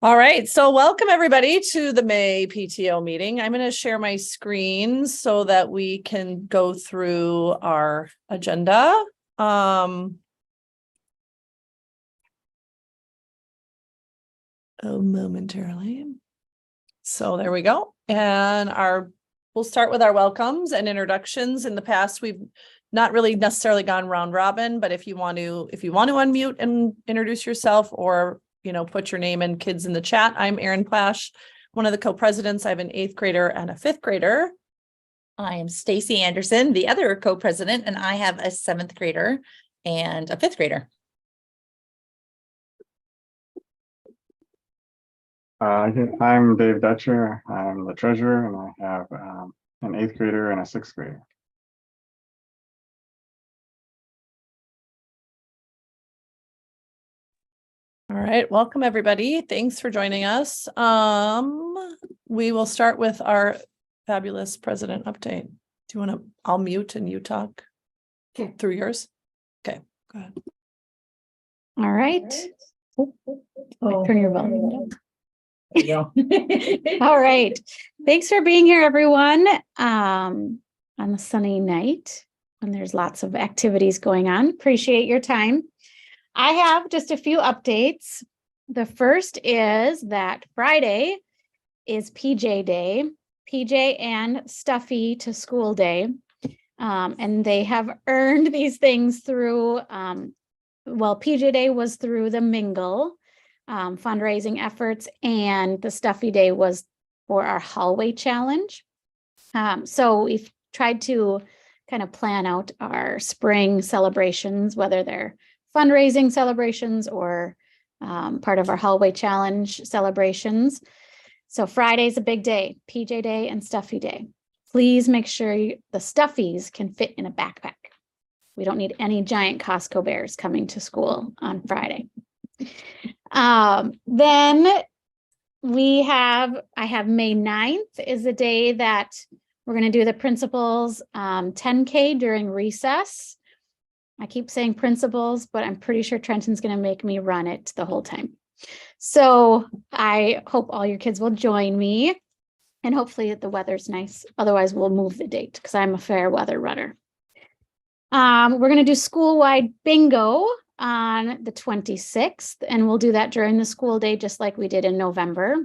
All right, so welcome everybody to the May PTO meeting. I'm going to share my screen so that we can go through our agenda. Momentarily. So there we go. And we'll start with our welcomes and introductions. In the past, we've not really necessarily gone round robin, but if you want to unmute and introduce yourself, or put your name and kids in the chat. I'm Erin Plash, one of the co-presidents. I have an 8th grader and a 5th grader. I am Stacy Anderson, the other co-president, and I have a 7th grader and a 5th grader. I'm Dave Dutcher. I'm the treasurer, and I have an 8th grader and a 6th grader. All right, welcome everybody. Thanks for joining us. We will start with our fabulous president update. Do you want to? I'll mute and you talk through yours. Okay, go ahead. All right. Turn your volume down. There you go. All right. Thanks for being here, everyone. On a sunny night when there's lots of activities going on. Appreciate your time. I have just a few updates. The first is that Friday is PJ Day, PJ and Stuffy to School Day. And they have earned these things through, PJ Day was through the Mingle fundraising efforts, and the Stuffy Day was for our hallway challenge. So we've tried to kind of plan out our spring celebrations, whether they're fundraising celebrations or part of our hallway challenge celebrations. So Friday's a big day, PJ Day and Stuffy Day. Please make sure the Stuffies can fit in a backpack. We don't need any giant Costco bears coming to school on Friday. Then I have May 9th is the day that we're going to do the principals 10K during recess. I keep saying principals, but I'm pretty sure Trenton's going to make me run it the whole time. So I hope all your kids will join me, and hopefully the weather's nice. Otherwise, we'll move the date because I'm a fair weather runner. We're going to do school-wide bingo on the 26th, and we'll do that during the school day, just like we did in November.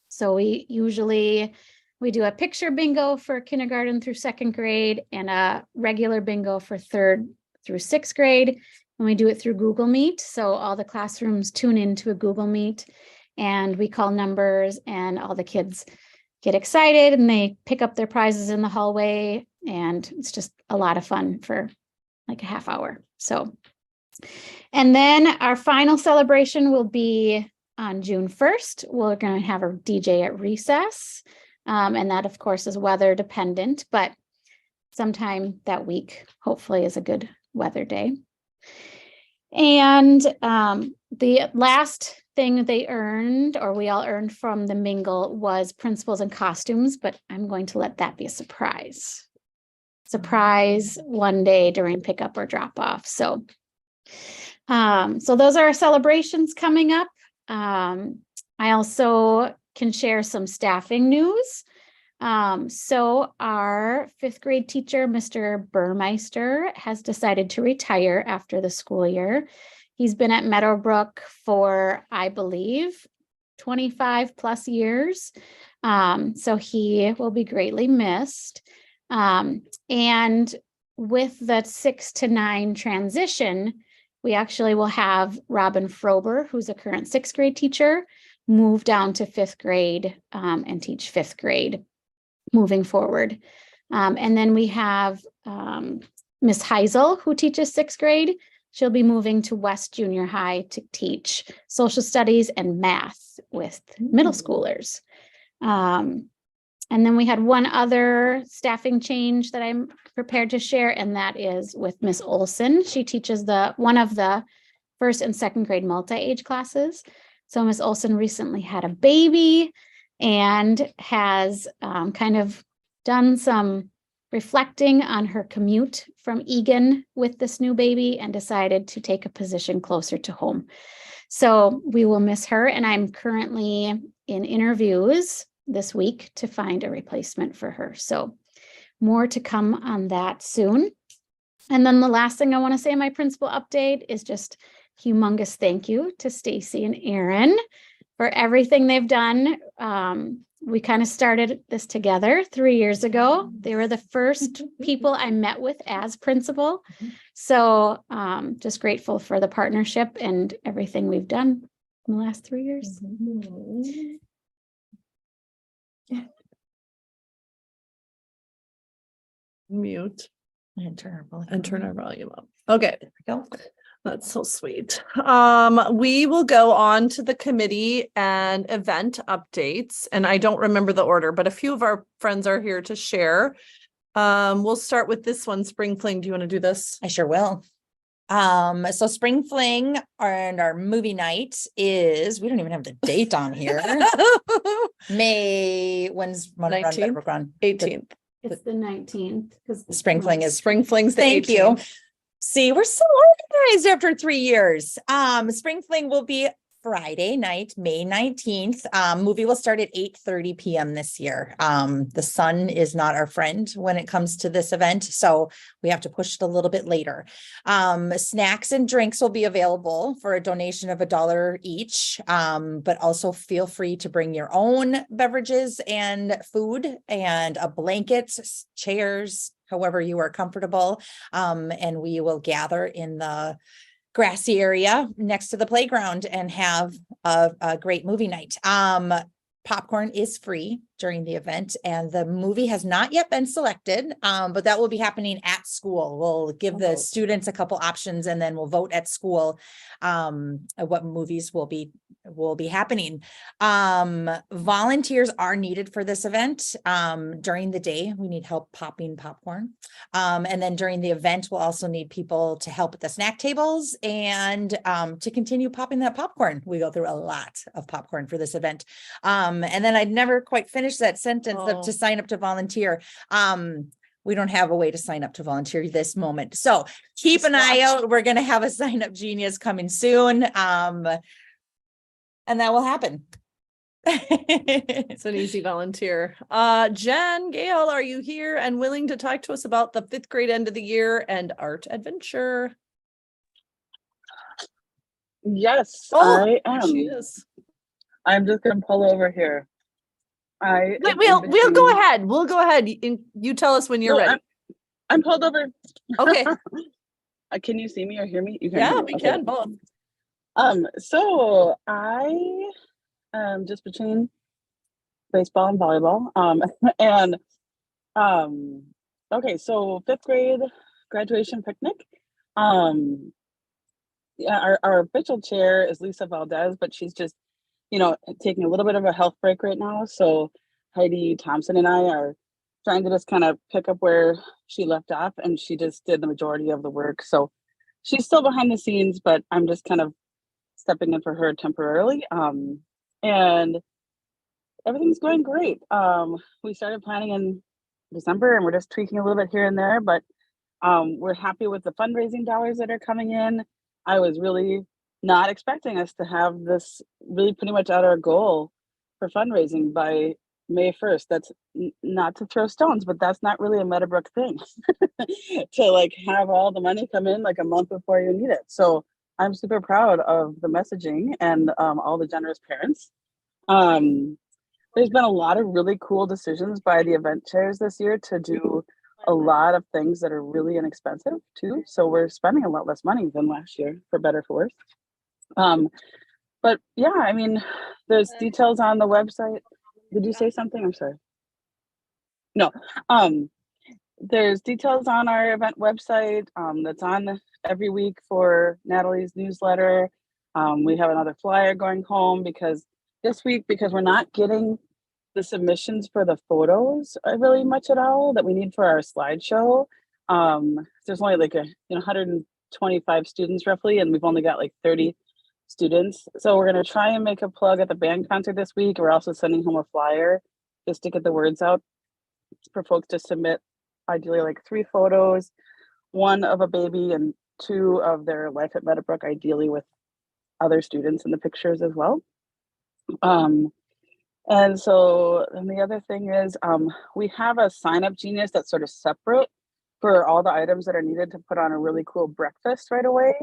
So we do a picture bingo for kindergarten through 2nd grade and a regular bingo for 3rd through 6th grade, and we do it through Google Meet. So all the classrooms tune into a Google Meet, and we call numbers, and all the kids get excited and they pick up their prizes in the hallway, and it's just a lot of fun for like a half hour. So, and then our final celebration will be on June 1st. We're going to have a DJ at recess, and that of course is weather dependent, but sometime that week hopefully is a good weather day. And the last thing they earned, or we all earned from the Mingle, was principals and costumes, but I'm going to let that be a surprise one day during pickup or drop off. So those are our celebrations coming up. I also can share some staffing news. So our 5th grade teacher, Mr. Burmeister, has decided to retire after the school year. He's been at Meadowbrook for, I believe, 25 plus years. So he will be greatly missed. And with the 6 to 9 transition, we actually will have Robin Frober, who's a current 6th grade teacher, move down to 5th grade and teach 5th grade moving forward. And then we have Miss Heisel, who teaches 6th grade. She'll be moving to West Junior High to teach social studies and math with middle schoolers. And then we had one other staffing change that I'm prepared to share, and that is with Miss Olson. She teaches one of the 1st and 2nd grade multi-age classes. So Miss Olson recently had a baby and has kind of done some reflecting on her commute from Egan with this new baby and decided to take a position closer to home. So we will miss her, and I'm currently in interviews this week to find a replacement for her. So more to come on that soon. And then the last thing I want to say in my principal update is just humongous thank you to Stacy and Aaron for everything they've done. We kind of started this together 3 years ago. They were the first people I met with as principal. So just grateful for the partnership and everything we've done in the last 3 years. Mute And turn and turn our volume up. Okay. There we go. That's so sweet. We will go on to the committee and event updates, and I don't remember the order, but a few of our friends are here to share. We'll start with this one. Spring Fling, do you want to do this? I sure will. So Spring Fling and our movie night is, we don't even have the date on here. When's 19th? run? 18th. It's the 19th because Spring Fling is Spring Fling's the Thank 18th. you. See, we're so organized after 3 years. Spring Fling will be Friday night, May 19th. Movie will start at 8:30 p.m. this year. The sun is not our friend when it comes to this event, so we have to push it a little bit later. Snacks and drinks will be available for a donation of $1 each, but also feel free to bring your own beverages and food and a blanket, chairs, however you are comfortable. And we will gather in the grassy area next to the playground and have a great movie night. Popcorn is free during the event, and the movie has not yet been selected, but that will be happening at school. We'll give the students a couple options, and then we'll vote at school what movies will be happening. Volunteers are needed for this event. During the day, we need help popping popcorn. And then during the event, we'll also need people to help at the snack tables and to continue popping that popcorn. We go through a lot of popcorn for this event. And then I'd never quite finished that sentence of to sign up to volunteer. We don't have a way to sign up to volunteer this moment. So keep an eye out. We're going to have a sign up genius coming soon. And that will happen. It's an easy volunteer. Jen Gale, are you here and willing to talk to us about the 5th grade end of the year and art adventure? Yes, Oh, I she am. is. I'm just gonna pull over here. We'll go ahead. We'll go ahead. You tell us when you're ready. I'm pulled over. Okay. Can you see me or hear me? You Yeah, hear me? we Okay. can both. So I am just between baseball and volleyball. And okay, so 5th grade graduation picnic. Yeah, our official chair is Lisa Valdez, but she's just, taking a little bit of a health break right now. So Heidi Thompson and I are trying to just kind of pick up where she left off, and she just did the majority of the work. So she's still behind the scenes, but I'm just kind of stepping in for her temporarily. And everything's going great. We started planning in December, and we're just tweaking a little bit here and there, but we're happy with the fundraising dollars that are coming in. I was really not expecting us to have this really pretty much at our goal for fundraising by May 1st. That's not to throw stones, but that's not really a Meadowbrook thing to have all the money come in a month before you need it. So I'm super proud of the messaging and all the generous parents. There's been a lot of really cool decisions by the event chairs this year to do a lot of things that are really inexpensive too. So we're spending a lot less money than last year, for better for worse. But yeah, I mean, there's details on the website. Did you say something? I'm sorry. No. There's details on our event website that's on every week for Natalie's newsletter. We have another flyer going home because we're not getting the submissions for the photos really much at all that we need for our slideshow. There's only 125 students roughly, and we've only got 30 students. So we're going to try and make a plug at the band concert this week. We're also sending home a flyer just to get the words out for folks to submit ideally 3 photos, 1 of a baby and 2 of their life at Meadowbrook, ideally with other students in the pictures as well. And so then the other thing is we have a sign up genius that's sort of separate for all the items that are needed to put on a really cool breakfast right away.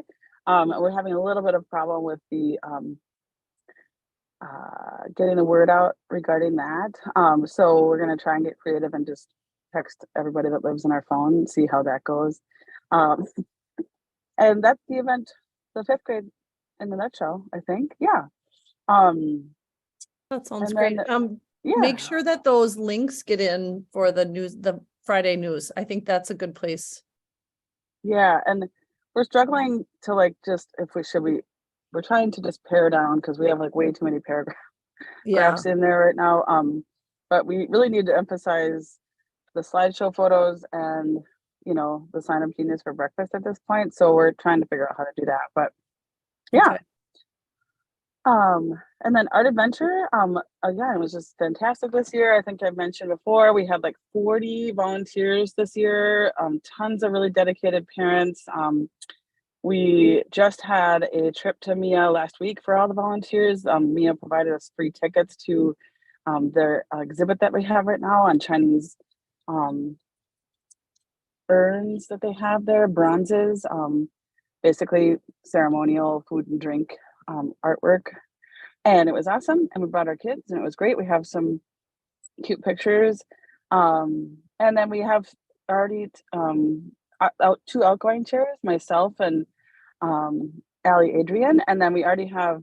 We're having a little bit of problem with the getting the word out regarding that. So we're going to try and get creative and just text everybody that lives in our phone and see how that goes. And that's the event, the 5th grade in the nutshell, I think. Yeah. That sounds And great. then, Make yeah. sure that those links get in for the news, the Friday news. I think that's a good place. Yeah, and we're struggling to like just if we should we're trying to just pare down because we have like way too many paragraphs Yeah, in there right now. But we really need to emphasize the slideshow photos and the sign up genius for breakfast at this point. So we're trying to figure out how to do that. But yeah. Okay. And then Art Adventure, again, it was just fantastic this year. I think I've mentioned before, we had like 40 volunteers this year, tons of really dedicated parents. We just had a trip to MIA last week for all the volunteers. MIA provided us free tickets to their exhibit that we have right now on Chinese urns that they have there, bronzes, basically ceremonial food and drink artwork. And it was awesome. And we brought our kids and it was great. We have some cute pictures. And then we have already two outgoing chairs, myself and Allie Adrian. And then we already have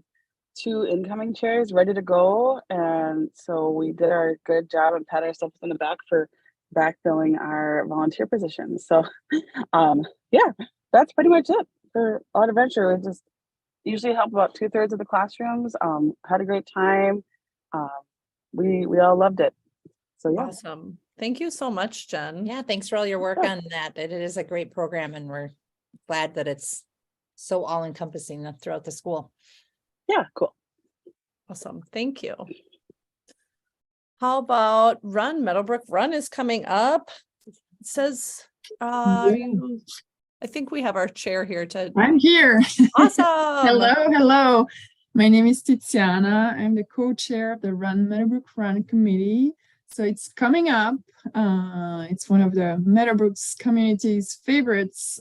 2 incoming chairs ready to go. And so we did our good job and pat ourselves on the back for backfilling our volunteer positions. So yeah, that's pretty much it for Art Adventure. We just usually help about 2/3 of the classrooms. Had a great time. We all loved it. So yeah. Awesome. Thank you so much, Jen. Yeah, thanks for all your work on that. It is a great program and we're glad that it's so all encompassing throughout the school. Yeah, cool. Awesome. Thank you. How about Run? Meadowbrook Run is coming up. It says, I think we have our chair here to. I'm here. Awesome. Hello. My name is Tiziana. I'm the co-chair of the Run Meadowbrook Run Committee. So it's coming up. It's one of the Meadowbrook's community's favorites,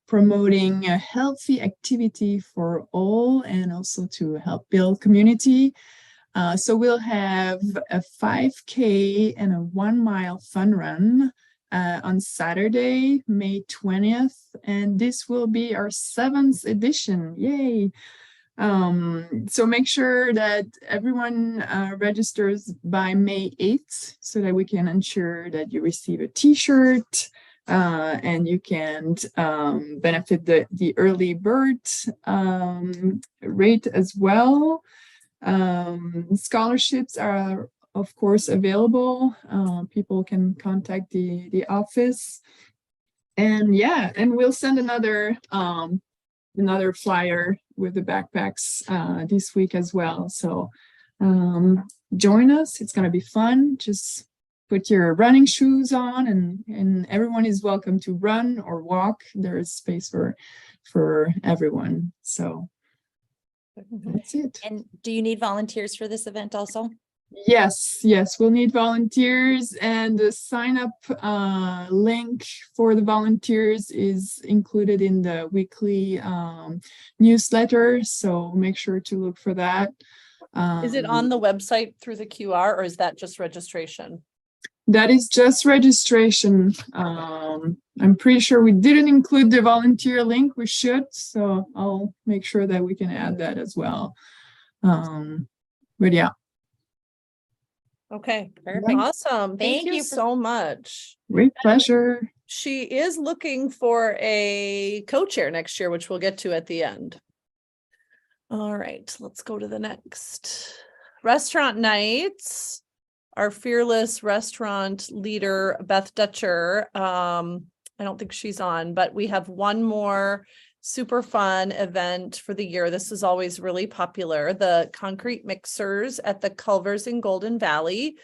promoting a healthy activity for all and also to help build community. So we'll have a 5K and a 1 mile fun run on Saturday, May 20th, and this will be our 7th edition. Yay! So make sure that everyone registers by May 8th so that we can ensure that you receive a t-shirt and you can benefit the early bird rate as well. Scholarships are of course available. People can contact the office, and yeah, and we'll send another flyer with the backpacks this week as well. So join us. It's going to be fun. Just put your running shoes on and everyone is welcome to run or walk. There is space for everyone. So that's it. And do you need volunteers for this event also? Yes, we'll need volunteers, and the sign up link for the volunteers is included in the weekly newsletter. So make sure to look for that. Is it on the website through the QR or is that just registration? That is just registration. I'm pretty sure we didn't include the volunteer link. We should, so I'll make sure that we can add that as well. But yeah. Okay, Perfect. awesome. Thank you for- so much. Great pleasure. She is looking for a co-chair next year, which we'll get to at the end. All right, let's go to the next. Restaurant nights. Our fearless restaurant leader, Beth Dutcher. I don't think she's on, but we have one more super fun event for the year. This is always really popular. The concrete mixers at the Culvers in Golden Valley.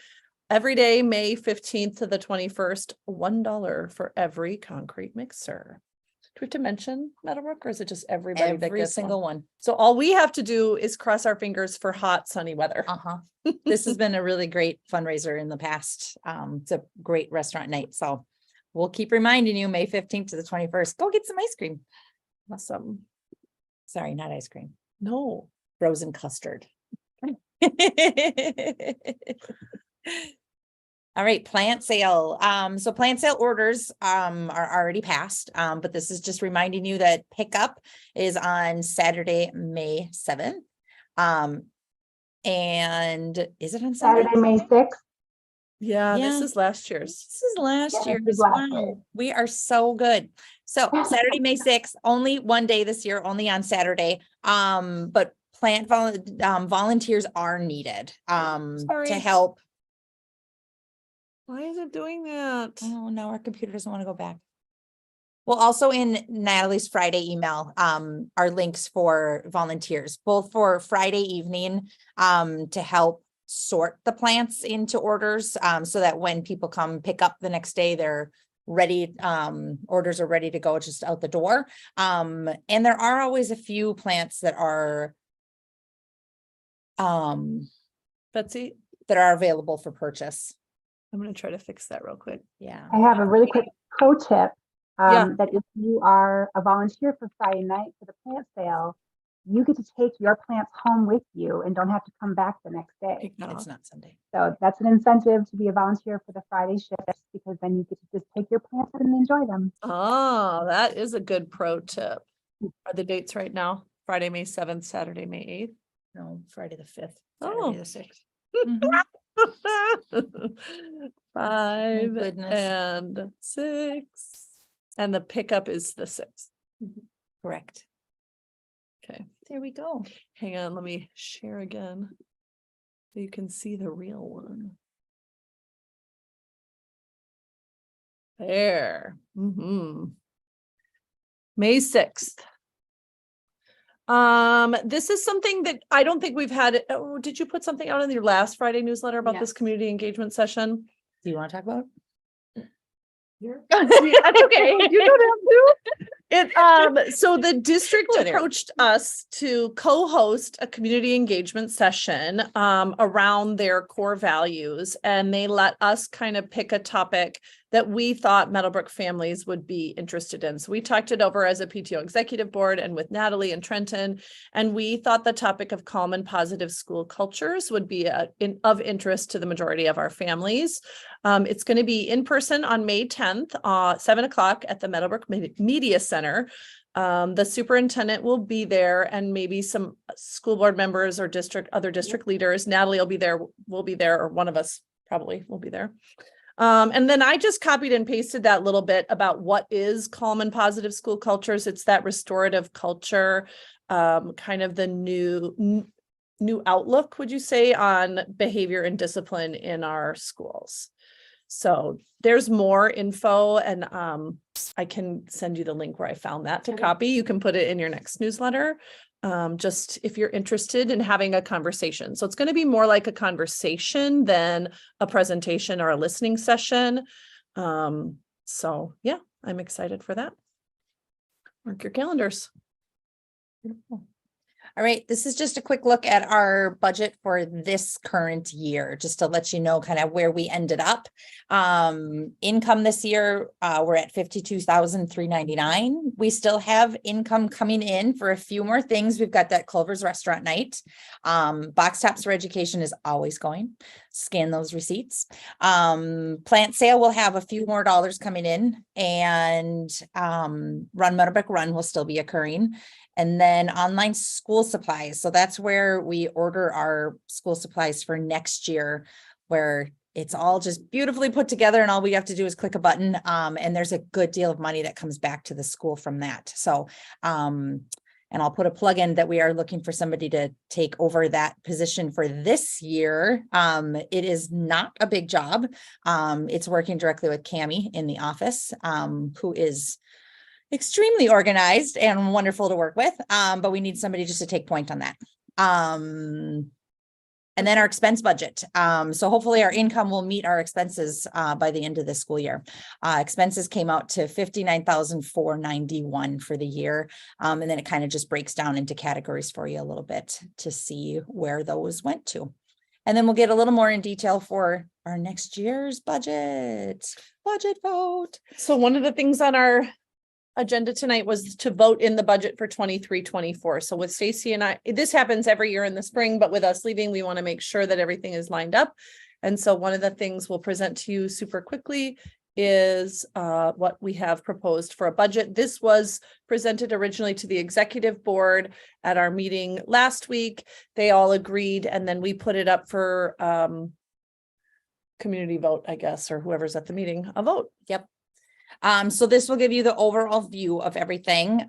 Every day, May 15th to the 21st, $1 for every concrete mixer. we have to mention Meadowbrook, or is it just everybody that Every gets one? single one. So all we have to do is cross our fingers for hot, sunny weather. Uh-huh. This has been a really great fundraiser in the past. It's a great restaurant night. So we'll keep reminding you, May 15th to the 21st, go get some ice cream. Awesome. Sorry, not ice cream, No. frozen custard. All right, plant sale. So plant sale orders are already passed. But this is just reminding you that pickup is on Saturday, May 7th. And is it on Sunday? Saturday, May 6th. Yeah, this Yeah. is last year's. This is last Yeah, year's. this is last Wow, year. we are so good. So Saturday, May 6th, only one day this year, only on Saturday. But volunteers are needed to Sorry. help. Why is it doing that? Oh, no, our computer doesn't want to go back. Well, also in Natalie's Friday email, are links for volunteers, both for Friday evening, to help sort the plants into orders, so that when people come pick up the next day, they're ready, orders are ready to go just out the door. And there are always a few plants that are Betsy, available for purchase. I'm gonna try to fix that real quick. Yeah. I have a really quick pro tip. Yeah. That if you are a volunteer for Friday night for the plant sale, you get to take your plants home with you and don't have to come back the next day. Take that It's off. not Sunday. So that's an incentive to be a volunteer for the Friday shifts, because then you get to just take your plants and enjoy them. Oh, that is a good pro tip. Are the dates right now? Friday, May 7th, Saturday, May 8th? No, Friday the 5th, Oh. Saturday the 6th. Mhm. 5 goodness. and 6. And the pickup is the 6th. Correct. Okay, There we go. hang on, let me share again. So you can see the real one. There. May 6th. This is something that I don't think we've had. Oh, did you put something out in your last Friday newsletter about this Yes. community engagement session? Do you want to talk about? That's okay. You don't have to. So the district Oh, there. approached us to co-host a community engagement session around their core values, and they let us kind of pick a topic that we thought Meadowbrook families would be interested in. So we talked it over as a PTO executive board and with Natalie and Trenton, and we thought the topic of calm and positive school cultures would be of interest to the majority of our families. It's going to be in person on May 10th, 7 o'clock at the Meadowbrook Media Center. The superintendent will be there, and maybe some school board members or other district leaders. Natalie will be there, or one of us probably will be there. And then I just copied and pasted that little bit about what is calm and positive school cultures. It's that restorative culture, kind of the new outlook, would you say, on behavior and discipline in our schools. So there's more info, and I can send you the link where I found that to copy. You can put it in your next newsletter, just if you're interested in having a conversation. So it's going to be more like a conversation than a presentation or a listening session. So yeah, I'm excited for that. Mark your calendars. Beautiful. All right, this is just a quick look at our budget for this current year, just to let you know kind of where we ended up. Income this year, we're at $52,399. We still have income coming in for a few more things. We've got that Culver's restaurant night. Box Tops for Education is always going. Scan those receipts. Plant sale will have a few more dollars coming in, and Run Meadowbrook Run will still be occurring. And then online school supplies. So that's where we order our school supplies for next year, where it's all just beautifully put together and all we have to do is click a button. And there's a good deal of money that comes back to the school from that. So, and I'll put a plug in that we are looking for somebody to take over that position for this year. It is not a big job. It's working directly with Cammie in the office, who is extremely organized and wonderful to work with. But we need somebody just to take point on that. And then our expense budget. So hopefully our income will meet our expenses by the end of the school year. Expenses came out to $59,491 for the year. And then it kind of just breaks down into categories for you a little bit to see where those went to. And then we'll get a little more in detail for our next year's budget vote. So one of the things on our agenda tonight was to vote in the budget for 23-24. So with Stacy and I, this happens every year in the spring, but with us leaving, we want to make sure that everything is lined up. And so one of the things we'll present to you super quickly is what we have proposed for a budget. This was presented originally to the executive board at our meeting last week. They all agreed, and then we put it up for community vote, I guess, or whoever's at the meeting, a vote. Yep. So this will give you the overall view of everything.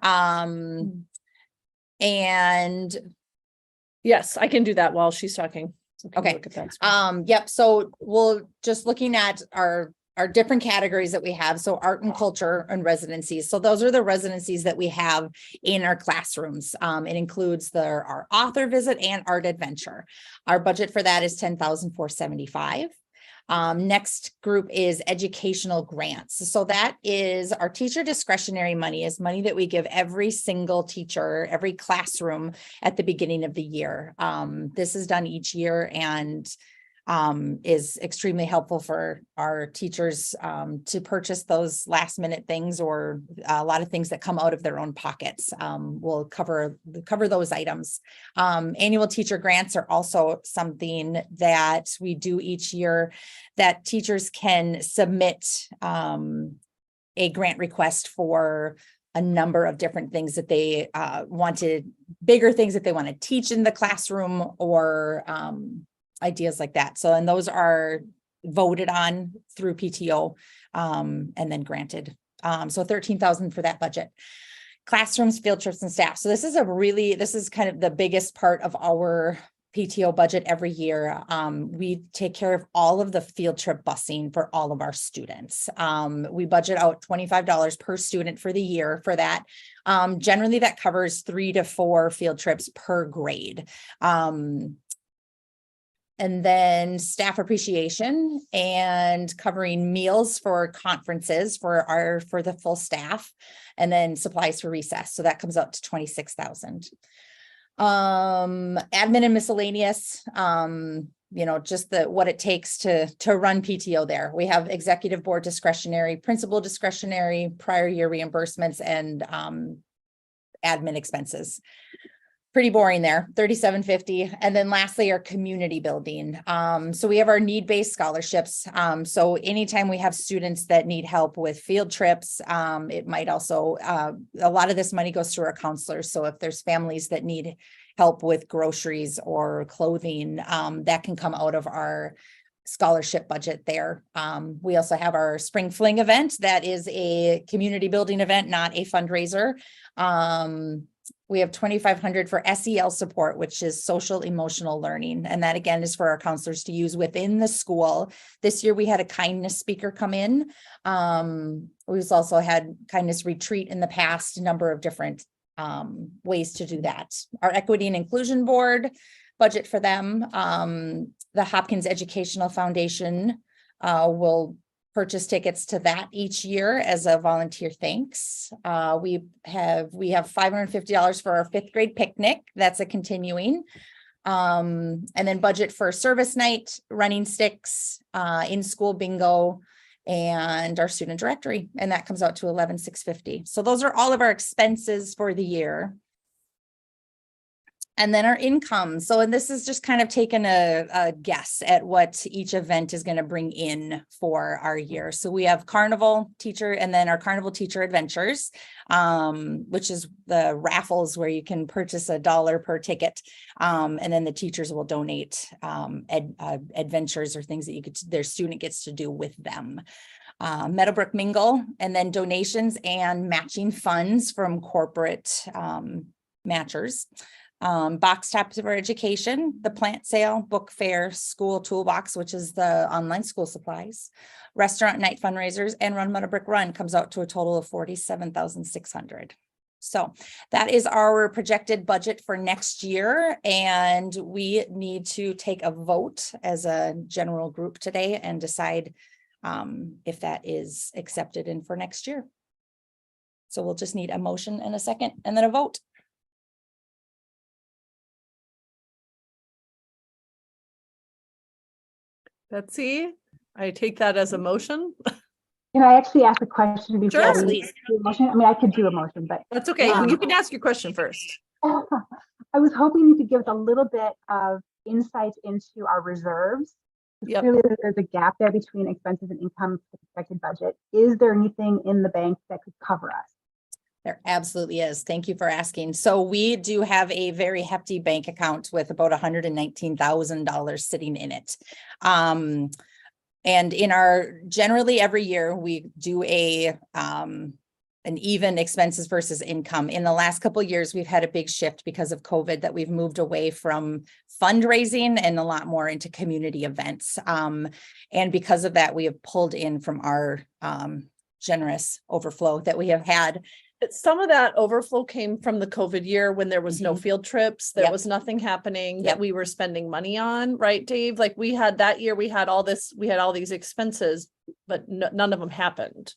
And yes, I can do that while she's talking. So can you Okay. look at that screen? yep. So we'll just looking at our different categories that we have. So art and culture and residencies. So those are the residencies that we have in our classrooms. It includes our author visit and art adventure. Our budget for that is $10,475. Next group is educational grants. So that is our teacher discretionary money, is money that we give every single teacher, every classroom at the beginning of the year. This is done each year and is extremely helpful for our teachers to purchase those last minute things or a lot of things that come out of their own pockets. We'll cover those items. Annual teacher grants are also something that we do each year that teachers can submit a grant request for a number of different things that they bigger things that they want to teach in the classroom or ideas like that. So, and those are voted on through PTO and then granted. So 13,000 for that budget. Classrooms, field trips, and staff. So this is kind of the biggest part of our PTO budget every year. We take care of all of the field trip busing for all of our students. We budget out $25 per student for the year for that. Generally that covers 3 to 4 field trips per grade. And then staff appreciation and covering meals for conferences for the full staff, and then supplies for recess. So that comes out to 26,000. Admin and miscellaneous, just what it takes to run PTO there. We have executive board discretionary, principal discretionary, prior year reimbursements, and admin expenses. Pretty boring there, $37.50. And then lastly, our community building. So we have our need-based scholarships. So anytime we have students that need help with field trips, it might also, a lot of this money goes through our counselors. So if there's families that need help with groceries or clothing, that can come out of our scholarship budget there. We also have our spring fling event. That is a community building event, not a fundraiser. We have $2,500 for SEL support, which is social emotional learning. And that again is for our counselors to use within the school. This year we had a kindness speaker come in. We've also had kindness retreat in the past, a number of different ways to do that. Our equity and inclusion board budget for them. The Hopkins Educational Foundation will purchase tickets to that each year as a volunteer thanks. We have $550 for our 5th grade picnic. That's a continuing. And then budget for service night, running sticks, in-school bingo, and our student directory. And that comes out to $11,650. So those are all of our expenses for the year. And then our income. So, and this is just kind of taking a guess at what each event is going to bring in for our year. So we have carnival teacher and then our carnival teacher adventures, which is the raffles where you can purchase $1 per ticket. And then the teachers will donate adventures or things that their student gets to do with them. Meadowbrook Mingle, and then donations and matching funds from corporate matchers. Box tops of our education, the plant sale, book fair, school toolbox, which is the online school supplies, restaurant night fundraisers, and Run Meadowbrook Run comes out to a total of $47,600. So that is our projected budget for next year. And we need to take a vote as a general group today and decide if that is accepted in for next year. So we'll just need a motion and a second and then a vote. Betsy, I take that as a motion. Can I actually ask a question before Sure. we do a motion? I mean, I could do a motion, but That's okay. You can ask your question first. I was hoping you could give us a little bit of insight into our reserves. Yep. Clearly, there's a gap there between expenses and income for the expected budget. Is there anything in the bank that could cover us? There absolutely is. Thank you for asking. So we do have a very hefty bank account with about $119,000 sitting in it. And in our, generally every year, we do an even expenses versus income. In the last couple of years, we've had a big shift because of COVID that we've moved away from fundraising and a lot more into community events. And because of that, we have pulled in from our generous overflow that we have had. Some of that overflow came from the COVID year when there was no field trips. There Yep. was nothing happening Yep. that we were spending money on, right, Dave? Like we had that year, we had all these expenses, but none of them happened.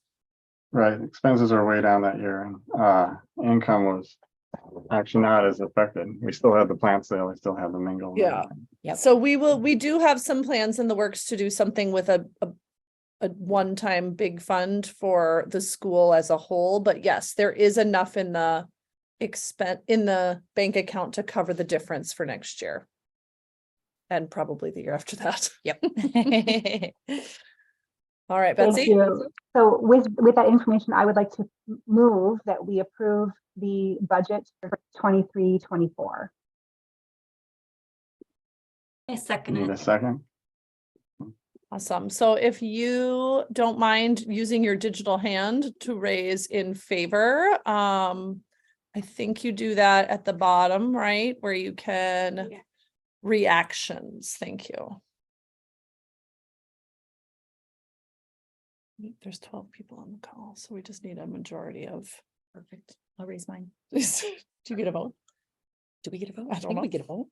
Right, expenses are way down that year, and income was actually not as affected. We still had the plant sale, we still had the mingle. and Yeah. everything. Yep. So we do have some plans in the works to do something with a one-time big fund for the school as a whole, but yes, there is enough in the bank account to cover the difference for next year. And probably the year after that. Yep. All right, Thank Betsy. you. So with that information, I would like to move that we approve the budget for 23-24. I second Need it. a second? Awesome. So if you don't mind using your digital hand to raise in favor, I think you do that at the bottom, right? Where you can reactions. Thank you. There's 12 people on the call, so we just need a majority of. Perfect. I'll raise mine. Do you get a vote? Do we get a vote? I don't know. We get a vote.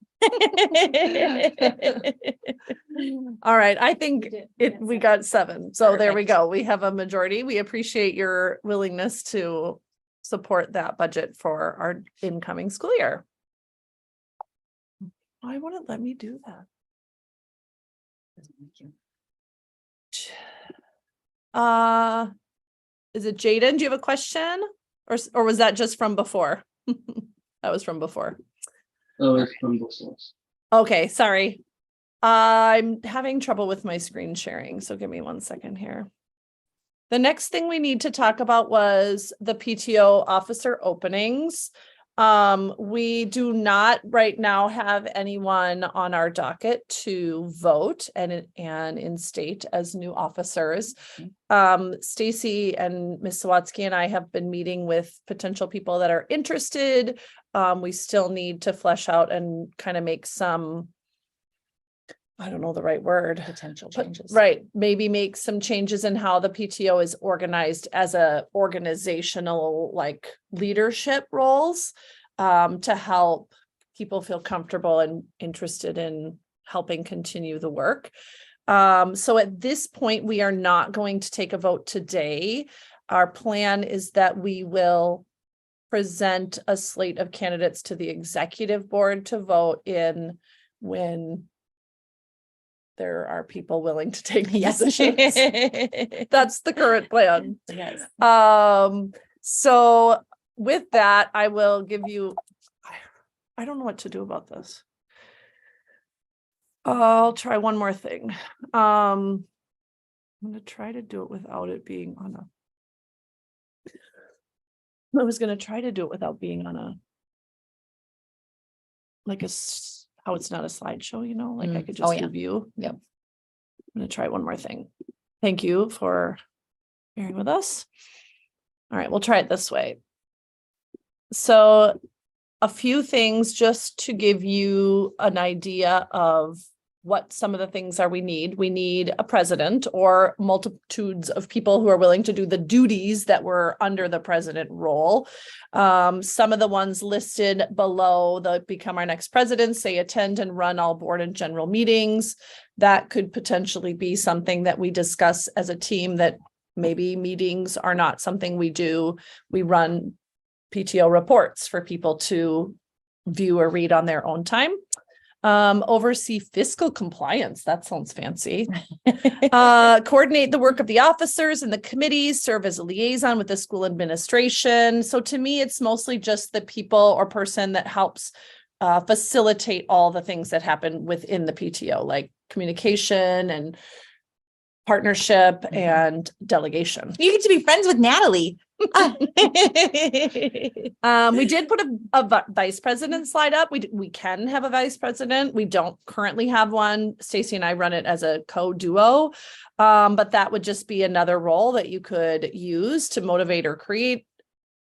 All right, I think we got 7. So there we go. We have a majority. We appreciate your willingness to support that budget for our incoming school year. Why wouldn't let me do that? Is it Jaden? Do you have a question? Or was that just from before? That was from before. Oh, it's from bookshelves. Okay, sorry. I'm having trouble with my screen sharing, so give me 1 second here. The next thing we need to talk about was the PTO officer openings. We do not right now have anyone on our docket to vote and instate as new officers. Stacy and Ms. Sawatsky and I have been meeting with potential people that are interested. We still need to flesh out and kind of make some, I don't know the right word. Potential But- changes. Right, maybe make some changes in how the PTO is organized as a organizational like leadership roles to help people feel comfortable and interested in helping continue the work. So at this point, we are not going to take a vote today. Our plan is that we will present a slate of candidates to the executive board to vote in when there are people willing to take Yes. positions. That's the current plan. Yes. So with that, I will give you, I don't know what to do about this. I'll try one more thing. I'm going to try to do it without it being on a, I was going to try to do it without being on a, like how it's not a slideshow, you know, like I could Oh, just yeah. review. Yep. I'm going to try one more thing. Thank you for bearing with us. All right, we'll try it this way. So a few things just to give you an idea of what some of the things are we need. We need a president or multitudes of people who are willing to do the duties that were under the president role. Some of the ones listed below that become our next president, say attend and run all board and general meetings. That could potentially be something that we discuss as a team, that maybe meetings are not something we do. We run PTO reports for people to view or read on their own time. Oversee fiscal compliance. That sounds fancy. Coordinate the work of the officers and the committees, serve as a liaison with the school administration. So to me, it's mostly just the people or person that helps facilitate all the things that happen within the PTO, like communication and partnership and delegation. You get to be friends with Natalie. We did put a vice president slide up. We can have a vice president. We don't currently have one. Stacy and I run it as a co-duo. But that would just be another role that you could use to motivate or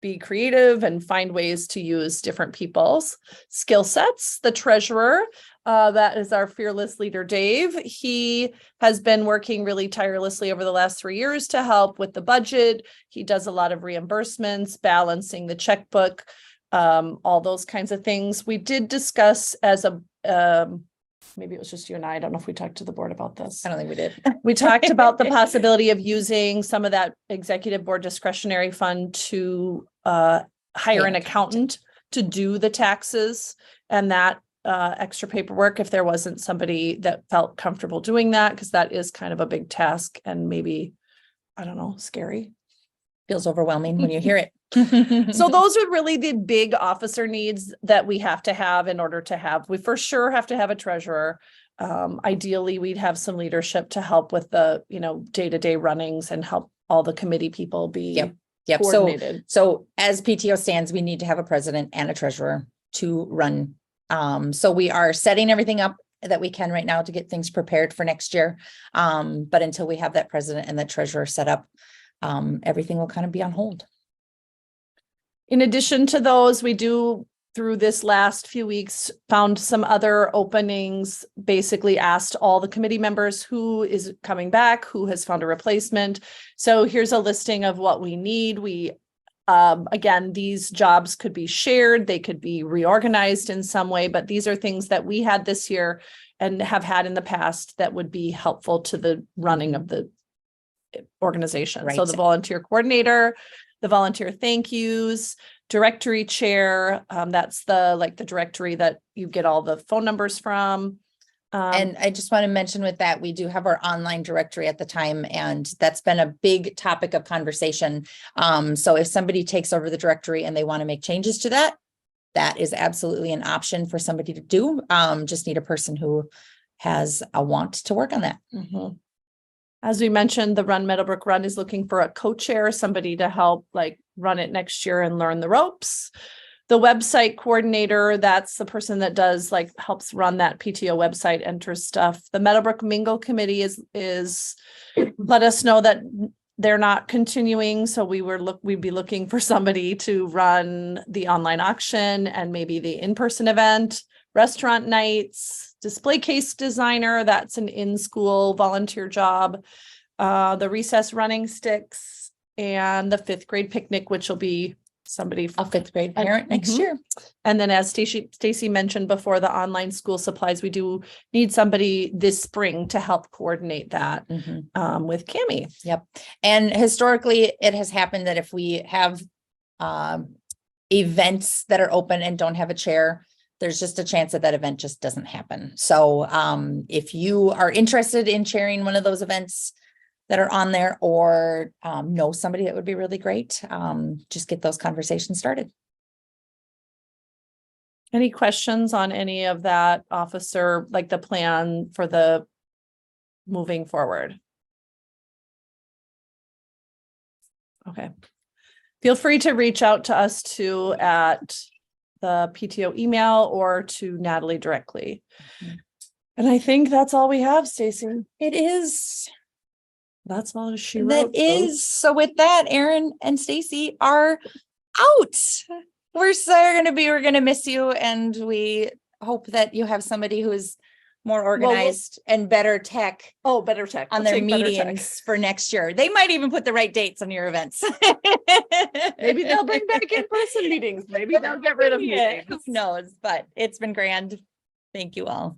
be creative and find ways to use different people's skill sets. The treasurer, that is our fearless leader, Dave. He has been working really tirelessly over the last 3 years to help with the budget. He does a lot of reimbursements, balancing the checkbook, all those kinds of things. We did discuss as a, maybe it was just you and I don't know if we talked to the board about this. I don't think we did. We talked about the possibility of using some of that executive board discretionary fund to hire an accountant to do the taxes and that extra paperwork if there wasn't somebody that felt comfortable doing that, because that is kind of a big task and maybe, I don't know, scary. Feels overwhelming when you hear it. So those are really the big officer needs that we have to have in order to have, we for sure have to have a treasurer. Ideally, we'd have some leadership to help with the, day-to-day runnings and help all the committee people be Yep. coordinated. So as PTO stands, we need to have a president and a treasurer to run. So we are setting everything up that we can right now to get things prepared for next year. But until we have that president and that treasurer set up, everything will kind of be on hold. In addition to those, we do, through this last few weeks, found some other openings, basically asked all the committee members who is coming back, who has found a replacement. So here's a listing of what we need. Again, these jobs could be shared, they could be reorganized in some way, but these are things that we had this year and have had in the past that would be helpful to the running of the organization. Right. So the volunteer coordinator, the volunteer thank yous, directory chair, that's the directory that you get all the phone numbers from. And I just want to mention with that, we do have our online directory at the time, and that's been a big topic of conversation. So if somebody takes over the directory and they want to make changes to that, that is absolutely an option for somebody to do. Just need a person who has a want to work on that. Mm-hmm. As we mentioned, the Meadowbrook Run is looking for a co-chair, somebody to help run it next year and learn the ropes. The website coordinator, that's the person that does helps run that PTO website, enters stuff. The Meadowbrook Mingle Committee is let us know that they're not continuing. So we'd be looking for somebody to run the online auction and maybe the in-person event, restaurant nights, display case designer. That's an in-school volunteer job. The recess running sticks and the 5th grade picnic, which will be somebody A 5th grade parent next year. And then as Stacy mentioned before, the online school supplies, we do need somebody this spring to help coordinate that with Cammie. Yep. And historically, it has happened that if we have events that are open and don't have a chair, there's just a chance that event just doesn't happen. So if you are interested in chairing one of those events that are on there, or know somebody that would be really great, just get those conversations started. Any questions on any of that, officer, the plan for the moving forward? Okay. Feel free to reach out to us too at the PTO email or to Natalie directly. And I think that's all we have, Stacy. It is. That's all she wrote. That is. So with that, Aaron and Stacy are out. We're going to miss you. And we hope that you have somebody who is more organized and better tech Oh, better tech. on We'll their take better tech. meetings for next year. They might even put the right dates on your events. Maybe they'll bring back in-person meetings. Maybe they'll get rid of Yeah, meetings. who knows, but it's been grand. Thank you all.